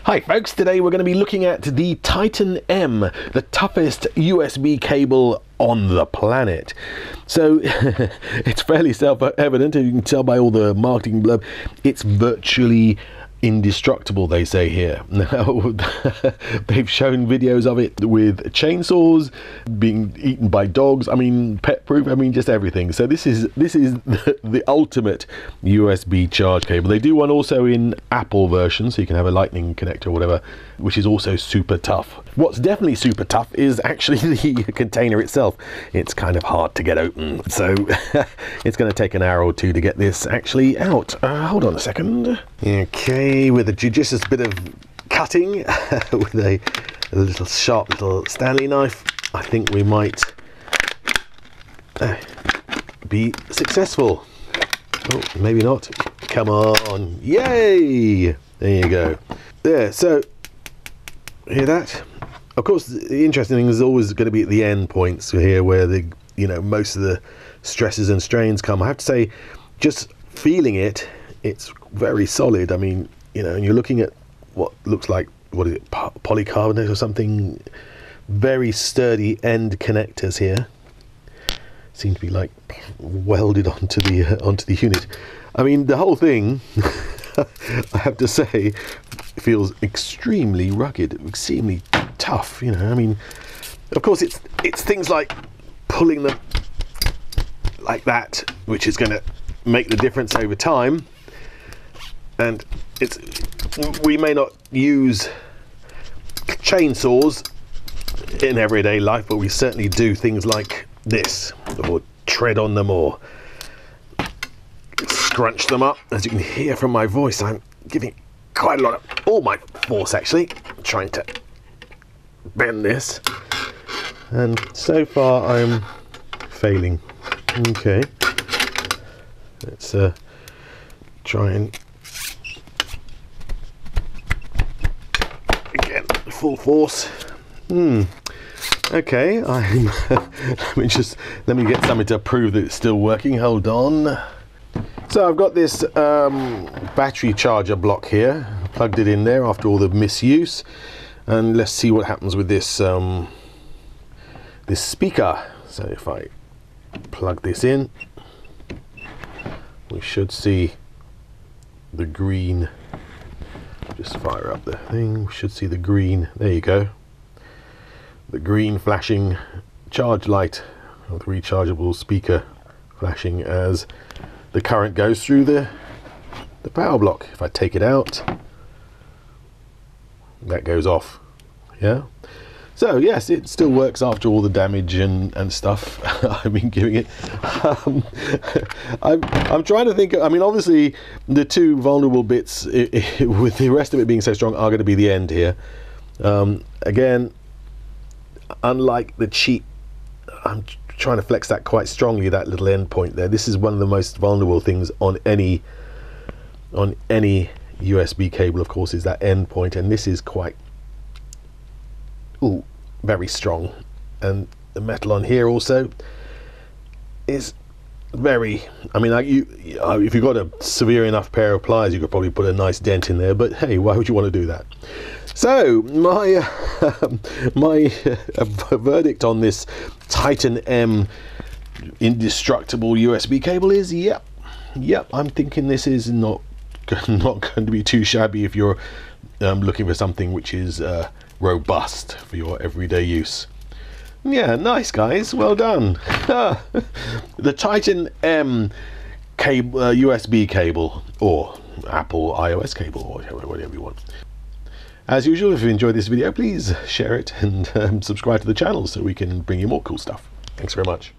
Hi folks, today we're going to be looking at the Titan M, the toughest USB cable on the planet. So it's fairly self-evident, and you can tell by all the marketing blurb, it's virtually indestructible, they say here. Now, they've shown videos of it with chainsaws, being eaten by dogs, I mean pet proof, I mean just everything. So this is the ultimate USB charge cable. They do one also in Apple version, so you can have a lightning connector or whatever, which is also super tough. What's definitely super tough is actually the container itself. It's kind of hard to get open, so it's going to take an hour or two to get this actually out. Hold on a second. Okay, with a judicious bit of cutting with a little sharp little Stanley knife, I think we might be successful. Oh, maybe not. Come on. Yay! There you go. There, so hear that? Of course, the interesting thing is always going to be at the end points here where the, you know, most of the stresses and strains come. I have to say, just feeling it, it's very solid. I mean, you know, and you're looking at what looks like, what is it, polycarbonate or something, very sturdy end connectors here. Seem to be like welded onto the unit. I mean, the whole thing, I have to say, feels extremely rugged, extremely tough. You know, I mean, of course, it's things like pulling them like that, which is going to make the difference over time. And we may not use chainsaws in everyday life, but we certainly do things like this, or tread on them, or scrunch them up. As you can hear from my voice, I'm giving quite a lot of, all my force actually, trying to bend this, and so far I'm failing. Okay, let's try and again full force. Okay, I'm let me get something to prove that it's still working. Hold on. So I've got this battery charger block here, plugged it in there after all the misuse, and let's see what happens with this this speaker. So if I plug this in, we should see the green. Just fire up the thing. We should see the green. There you go. The green flashing charge light, or the rechargeable speaker flashing as the current goes through the power block. If I take it out, that goes off. Yeah. So yes, it still works after all the damage and stuff I've been giving it. I'm trying to think. I mean, obviously, the two vulnerable bits, with the rest of it being so strong, are going to be the end here. Again, unlike the cheap, I'm trying to flex that quite strongly, that little end point there. This is one of the most vulnerable things on any USB cable, of course, is that end point, and this is quite very strong. And the metal on here also is very, I mean, if you've got a severe enough pair of pliers, you could probably put a nice dent in there, but hey, why would you want to do that? So my my verdict on this Titan M indestructible USB cable is yep, I'm thinking this is not going to be too shabby if you're looking for something which is robust for your everyday use. Yeah, nice guys, well done. The Titan M cable, USB cable, or Apple iOS cable, or whatever you want. As usual, if you enjoyed this video, please share it and subscribe to the channel so we can bring you more cool stuff. Thanks very much.